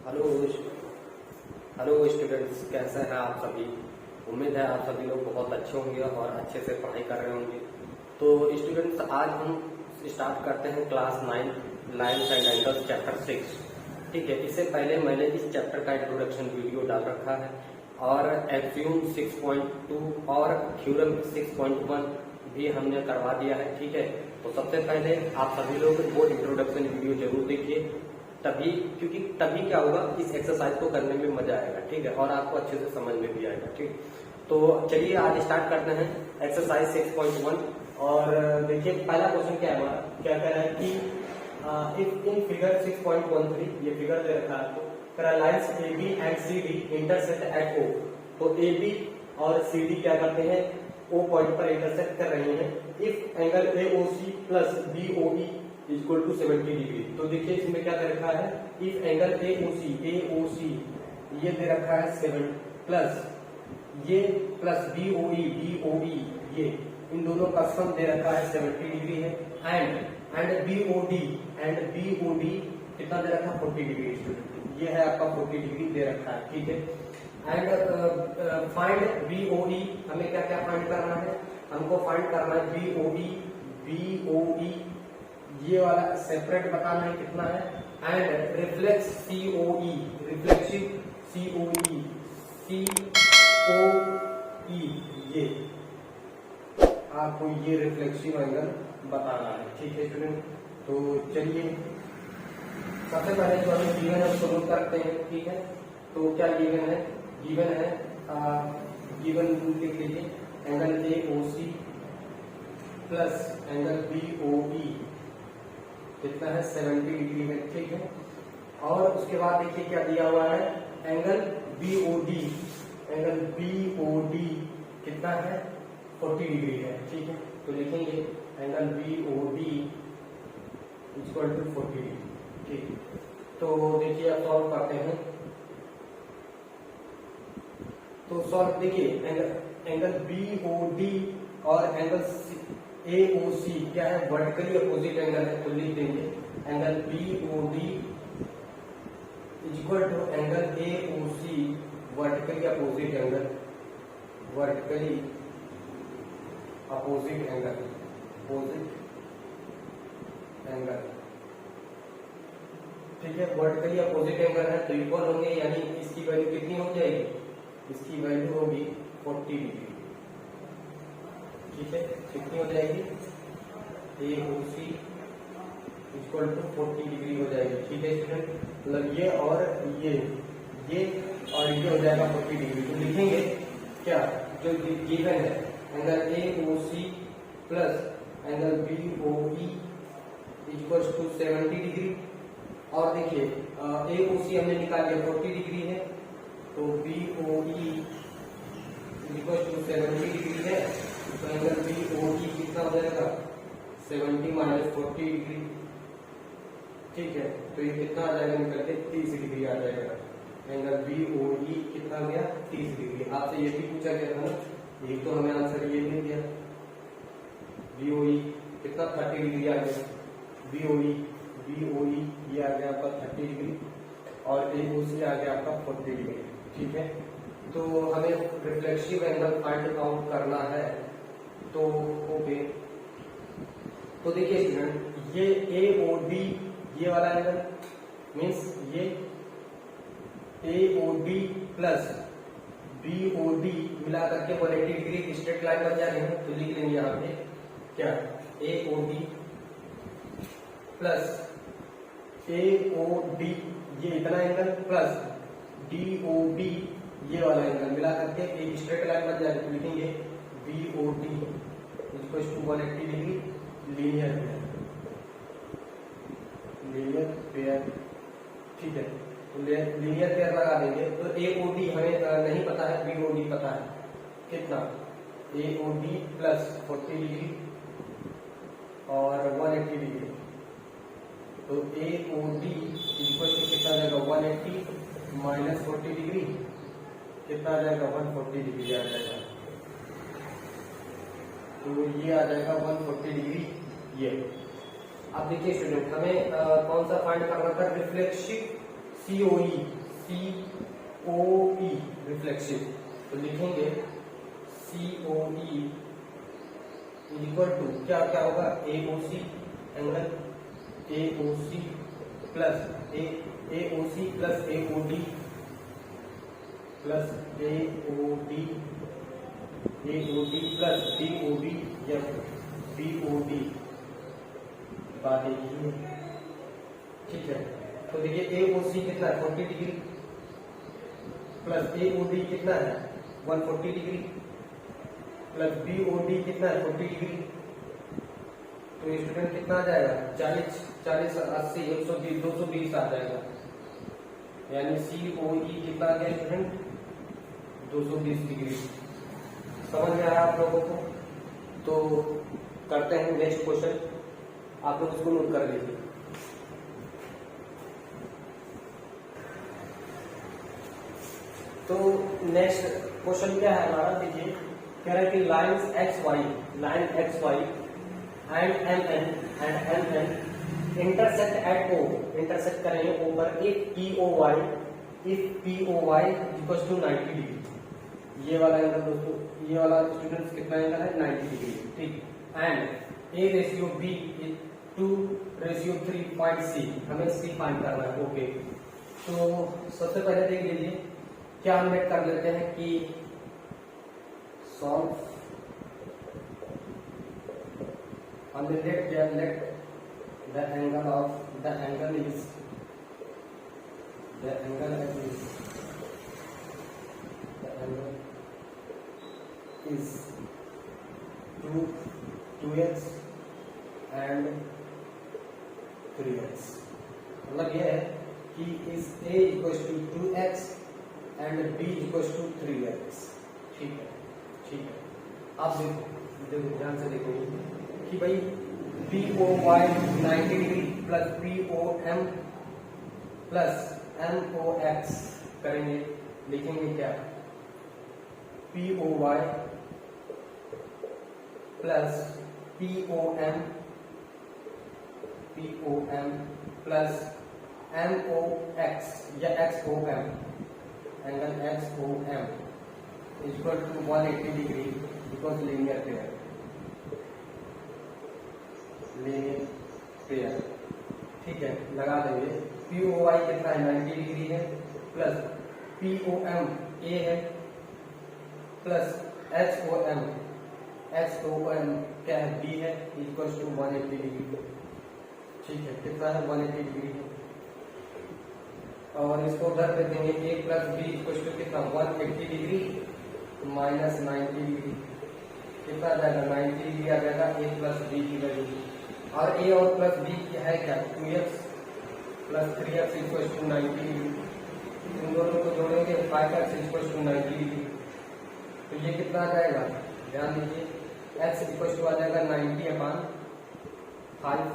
Hello hello students, कैसे हैं आप सभी। उम्मीद है आप सभी लोग बहुत अच्छे होंगे और अच्छे से पढ़ाई कर रहे होंगे। तो स्टूडेंट्स, आज हम स्टार्ट करते हैं class 9 lines and angles chapter 6। ठीक है, इससे पहले मैंने इस चैप्टर का इंट्रोडक्शन वीडियो डाल रखा है और एक्सियम 6.2 और थ्योरम 6.1 भी हमने करवा दिया है। ठीक है, तो सबसे पहले आप सभी लोग वो इंट्रोडक्शन वीडियो जरूर देखिए, क्योंकि तभी क्या होगा, इस एक्सरसाइज को करने में मजा आएगा। ठीक है, और आपको अच्छे से समझ में भी आएगा। ठीक, तो चलिए आज स्टार्ट करते हैं एक्सरसाइज 6.1। और देखिए पहला क्वेश्चन क्या है हमारा, क्या कह रहा है कि इफ इन फिगर 6.13, ये फिगर दे रखा है आपको, कह रहा है lines AB and CD intersect at O। तो AB और CD क्या करते हैं, O पॉइंट पर इंटरसेक्ट कर रहे हैं। If angle AOC plus BOE equal to 70 degree. तो देखिए इसमें क्या दे रखा है, इफ एंगल AOC ये दे रखा है 7 प्लस ये प्लस BOE ये इन दोनों का सम दे रखा है 70 डिग्री है। एंड BOD कितना दे रखा है, 40 डिग्री। ये है आपका 40 डिग्री दे रखा है। ठीक है, एंड फाइंड BOE, हमें क्या क्या फाइंड करना है, हमको फाइंड करना है BOE ये वाला सेपरेट बताना है कितना है, एंड रिफ्लेक्सिव COE ये आपको ये रिफ्लेक्सिव एंगल बताना है। ठीक है स्टूडेंट, तो चलिए सबसे पहले जो हमें गिवन है उसको नोट करते हैं। ठीक है, तो क्या गिवन है, गिवन लिख लीजिए, angle AOC plus angle BOE कितना है, 70 डिग्री है। ठीक है, और उसके बाद देखिए क्या दिया हुआ है, एंगल BOD कितना है, 40 डिग्री है। ठीक है, तो लिखेंगे angle BOD equal to 40 degree. ठीक, तो देखिए अब सॉल्व करते हैं। तो सॉल्व देखिए एंगल BOD और एंगल AOC क्या है, वर्टिकली अपोजिट एंगल है। तो लिख देंगे angle BOD equal to angle AOC vertically opposite angle. ठीक है, वर्टिकली अपोजिट एंगल है तो इक्वल होंगे, यानी इसकी वैल्यू कितनी हो जाएगी, इसकी वैल्यू होगी 40 डिग्री। ठीक है, कितनी हो जाएगी, AOC इक्वल टू 40 डिग्री हो जाएगी। ठीक है स्टूडेंट, मतलब ये और ये हो जाएगा 40 डिग्री। तो लिखेंगे क्या, जो गिवन है angle AOC plus angle BOE equal to 70 degree. और देखिए AOC हमने निकाल लिया 40 डिग्री है, तो BOE इक्वल टू 70 डिग्री है। तो एंगल BOE कितना हो जाएगा, 70 माइनस 40 डिग्री। ठीक है, तो ये कितना आ जाएगा, निकल के 30 डिग्री आ जाएगा। एंगल BOE कितना आ गया, 30 डिग्री। आपसे ये भी पूछा गया था ना, ये तो हमें आंसर ये दे दिया। BOE कितना 30 डिग्री आ गया, BOE ये आ गया आपका 30 डिग्री और AOC आ गया आपका 40 डिग्री। ठीक है, तो हमें रिफ्लेक्सिव एंगल फाइंड आउट करना है। तो ओके, तो देखिए स्टूडेंट, ये AOD ये वाला एंगल मीन्स ये AOD प्लस BOD मिला करके 180 डिग्री स्ट्रेट लाइन बन जाएंगे। तो लिख लेंगे यहाँ पे क्या, AOD प्लस AOD ये इतना एंगल प्लस DOB ये वाला एंगल मिला करके एक स्ट्रेट लाइन बन जाएगी। तो लिखेंगे BOD equal to 180 degree linear pair. ठीक है, तो लीनियर पेयर लगा देंगे। तो AOD हमें नहीं पता है, BOD पता है कितना, AOD प्लस 40 डिग्री और 180 डिग्री। तो AOD इक्वल टू कितना आ जाएगा, 180 माइनस 40 डिग्री कितना आ जाएगा, 140 डिग्री आ जाएगा। तो ये आ जाएगा 140 डिग्री ये। अब देखिए स्टूडेंट, हमें कौन सा फाइंड करना था, रिफ्लेक्सिव COE COE रिफ्लेक्सिव, तो लिखेंगे COE इक्वल टू क्या क्या होगा, AOC angle AOC plus AOC plus AOD plus AOD plus BOD या BOD बात एक ही है। ठीक है, तो देखिए AOC कितना है 40 डिग्री प्लस AOD कितना है 140 डिग्री प्लस BOD कितना है 40 डिग्री, तो स्टूडेंट कितना आ जाएगा 40 80 120 220 आ जाएगा, यानी COE कितना आ गया स्टूडेंट 220 डिग्री। समझ में आया आप लोगों को? तो करते हैं नेक्स्ट क्वेश्चन, आप लोग इसको नोट कर लीजिए। तो नेक्स्ट क्वेश्चन क्या है हमारा, देखिए कह रहा है कि line XY and MN intersect at O, intersect करेंगे O पर if POY equals to 90 degree. ये वाला एंगल दोस्तों, ये वाला स्टूडेंट्स कितना एंगल है 90 डिग्री, ठीक। एंड A/B 2/3 पॉइंट C, हमें C फाइंड करना है। ओके, तो सबसे पहले देख लीजिए क्या हम लेट कर लेते हैं कि solve on the let the angle is 2x and 3x, मतलब यह है कि इस A equals to 2x and B equals to 3x। ठीक है, आप देखो ध्यान से देखो कि भाई POY 90 degree plus POM plus MOX करेंगे, लिखेंगे क्या POY plus POM plus MOX या XOM, angle XOM equal to 180 degree because linear pair. ठीक है, लगा देंगे POY कितना है 90 डिग्री है प्लस POM A है प्लस XOM क्या है B है इक्वल टू 180 डिग्री। ठीक है, कितना है 180 डिग्री है, और इसको उधर पे देंगे A plus B equal to कितना 180 डिग्री माइनस 90 डिग्री, कितना आ जाएगा 90 डिग्री आ जाएगा A प्लस B की वैल्यू, और A और प्लस B की है क्या 2x plus 3x equal to 90 degree, इन दोनों को जोड़ेंगे 5x इक्वल टू 90 डिग्री, तो ये कितना आ जाएगा ध्यान दीजिए x इक्वल टू आ जाएगा 90/5,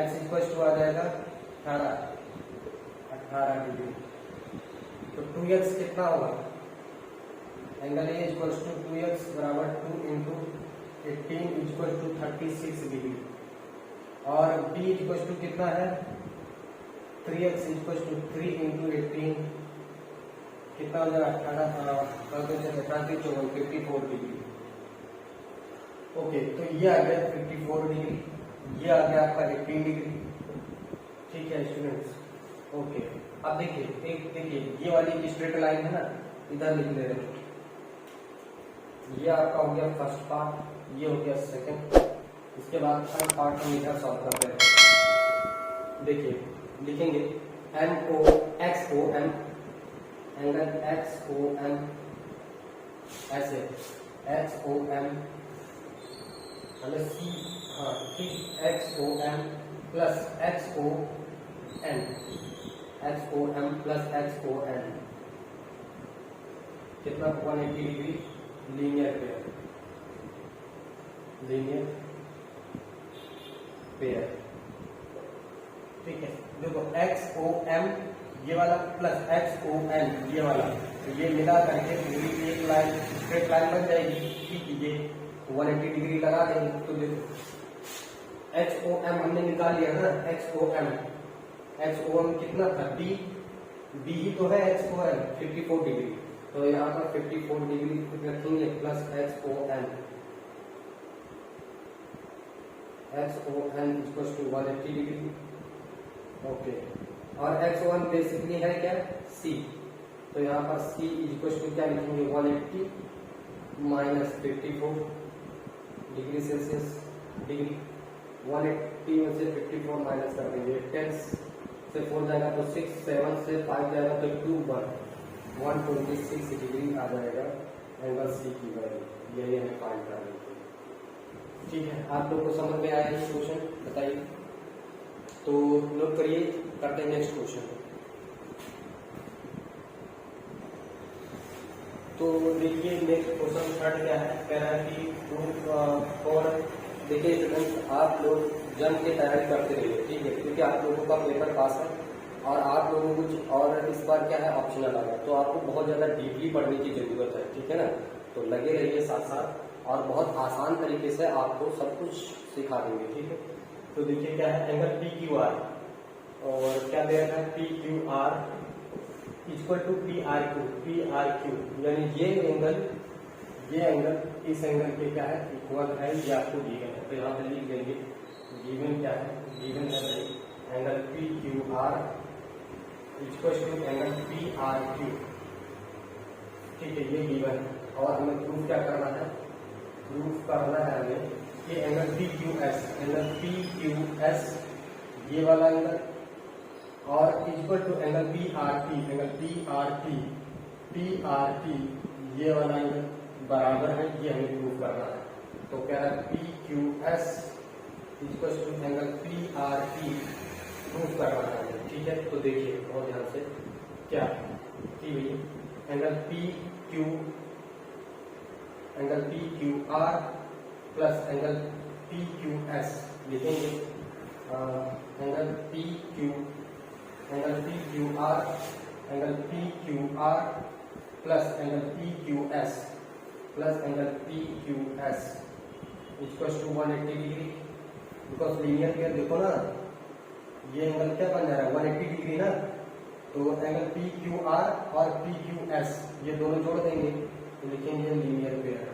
x इक्वल टू आ जाएगा 18 डिग्री, तो 2x कितना होगा angle A equal to 2x बराबर 2 इंटू 18 इक्वल टू 36 डिग्री, और B इक्वल टू कितना है 3x इक्वल टू 3 इंटू 18 कितना हो जाएगा 54 डिग्री। ओके, तो ये आ गया 54 डिग्री, ये आ गया आपका 18 डिग्री। ठीक है स्टूडेंट्स, ओके अब देखिए ये वाली स्ट्रेट लाइन है ना, इधर लिख ले रहे हैं, ये आपका हो गया फर्स्ट पार्ट, ये हो गया सेकंड, इसके बाद थर्ड पार्ट हम इधर सॉल्व करते हैं। देखिए लिखेंगे XOM एंगल XOM ऐसे XOM हमें XOM plus XOM plus XOM कितना 180 डिग्री लीनियर पेयर। ठीक है, देखो XOM ये वाला प्लस XOM ये वाला, तो ये मिला करके पूरी एक लाइन स्ट्रेट लाइन बन जाएगी। ठीक है, ये 180 डिग्री लगा देंगे, तो देखो XOM हमने निकाल लिया ना, XOM कितना था D बी ही तो है एक्स ओ एन 54 डिग्री, तो यहाँ पर 54 डिग्री रखेंगे plus X O N equal to 180 degree. Okay, और एक्स ओ एन बेसिकली है क्या, सी, तो यहाँ पर सी इक्वल टू क्या लिखेंगे 180 माइनस 54 डिग्री सेल्सियस डिग्री। 180 में से 54 माइनस कर देंगे, 10 से 4 जाएगा तो 6, 7 से 5 जाएगा तो 2, 126 डिग्री आ जाएगा एंगल सी की वैल्यू, यही हमें फाइंड करनी है। ठीक है, आप लोग को समझ में आया ये क्वेश्चन, बताइए। तो नोट करिए, करते हैं नेक्स्ट क्वेश्चन। तो देखिए नेक्स्ट क्वेश्चन थर्ड क्या है, कह रहा है कि प्रूफ फॉर, देखिए स्टूडेंट्स आप लोग जंग की तैयारी करते रहिए, ठीक है, क्योंकि आप लोगों का पेपर पास है और आप लोगों को कुछ और इस बार क्या है ऑप्शनल आ गया, तो आपको बहुत ज़्यादा डीपली पढ़ने की जरूरत है, ठीक है ना। तो लगे रहिए साथ साथ और बहुत आसान तरीके से आपको सब कुछ सिखा देंगे, ठीक है। तो देखिए क्या है, एंगल पी क्यू आर, और क्या दे रखा है P Q R equal to P R Q, यानी ये एंगल इस एंगल के क्या है इक्वल है, ये आपको गिवन है, तो यहाँ पे लिख देंगे गिवन क्या है, गिवन है भाई angle P Q R equal to angle P R Q, ठीक है, ये गिवन है। और हमें प्रूफ क्या करना है, प्रूफ करना है हमें कि एंगल पी क्यू एस ये वाला एंगल और equal to angle P R T ये वाला एंगल बराबर है, ये हमें प्रूव करना है। तो क्या है P Q S equal to angle P R T prove करना है, ठीक है। तो देखिए बहुत ध्यान से, क्या कि angle P Q R plus angle P Q S लिखेंगे, angle P Q R plus angle P Q S equal to 180 degree, because linear pair देखो ना, ये एंगल क्या बन जा रहा है 180 डिग्री ना, तो एंगल पी क्यू आर और पी क्यू एस ये दोनों जोड़ देंगे तो लिखेंगे लीनियर पेयर,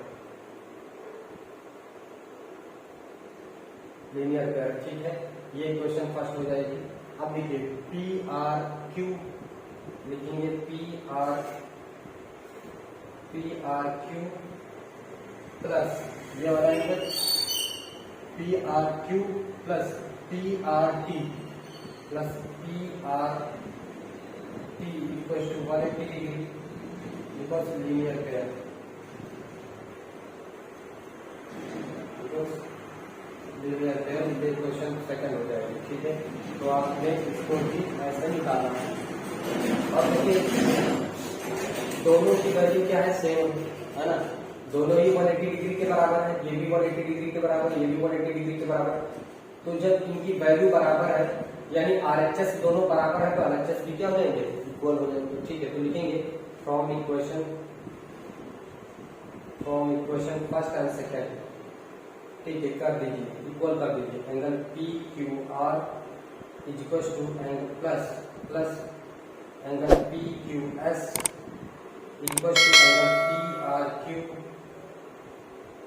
ठीक है। ये क्वेश्चन फर्स्ट हो जाएगी। अब देखिए पी आर क्यू लिखेंगे, पी आर क्यू प्लस ये वाला angle P R Q plus P R T equal to 180 degree, because linear pair, ये क्वेश्चन सेकंड हो जाएगा, ठीक है। तो आपने इसको भी ऐसे निकाला और देखिए दोनों की वैल्यू क्या है, सेम है ना, दोनों ही 180 डिग्री के बराबर है, ये भी 180 डिग्री के बराबर है, ये भी 180 डिग्री के बराबर है। तो जब इनकी वैल्यू बराबर है यानी आरएचएस दोनों बराबर है, तो आरएचएस भी क्या हो जाएंगे, इक्वल हो जाएंगे, ठीक है। तो लिखेंगे from equation first and second, ठीक है, कर दीजिए, इक्वल कर दीजिए angle P Q R equal to angle plus angle P Q S equal to angle P R Q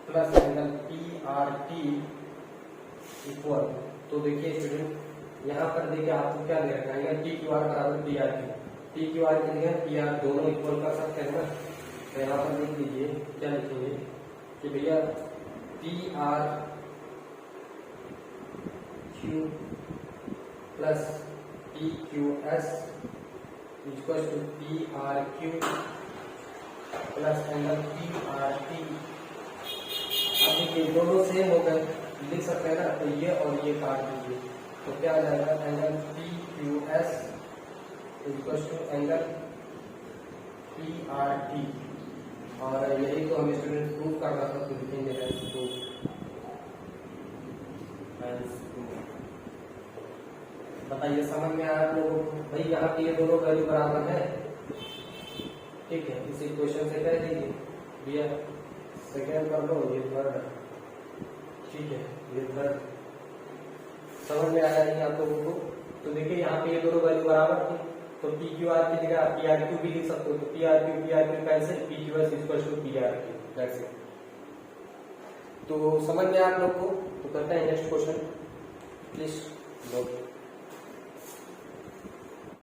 plus angle P R T equal. तो देखिए स्टूडेंट यहाँ पर देखिए आपको क्या दे रखा है, एंगल पी क्यू आर बराबर पी आर की जगह पी आर दोनों इक्वल कर सकते हैं ना, तो यहाँ पर लिख दीजिए, क्या लिखेंगे कि भैया P R Q plus P Q S equal to P R Q plus angle P R T. अब देखिए दोनों सेम हो गए, लिख सकते हैं ना, तो ये और ये काट दीजिए, तो क्या आ जाएगा angle P Q S equal to angle P R T, और यही तो हमें स्टूडेंट प्रूव करना था, तो लिखेंगे बताइए समझ में आया आप लोगों को, भाई यहाँ पे ये दोनों वैल्यू बराबर है, ठीक है। इस इक्वेशन से कह दीजिए भैया सेकेंड कर लो, ये थर्ड, ठीक है, ये थर्ड, समझ में आया नहीं आप लोगों को। तो देखिए यहाँ पे ये दोनों वैल्यू बराबर थी, तो पी क्यू आर की जगह आप पी आर क्यू भी लिख सकते हो, तो P R Q cancel, P Q S equal to P R Q, that's it. तो समझ में आप लोग को, तो करते हैं नेक्स्ट क्वेश्चन प्लीज लोग।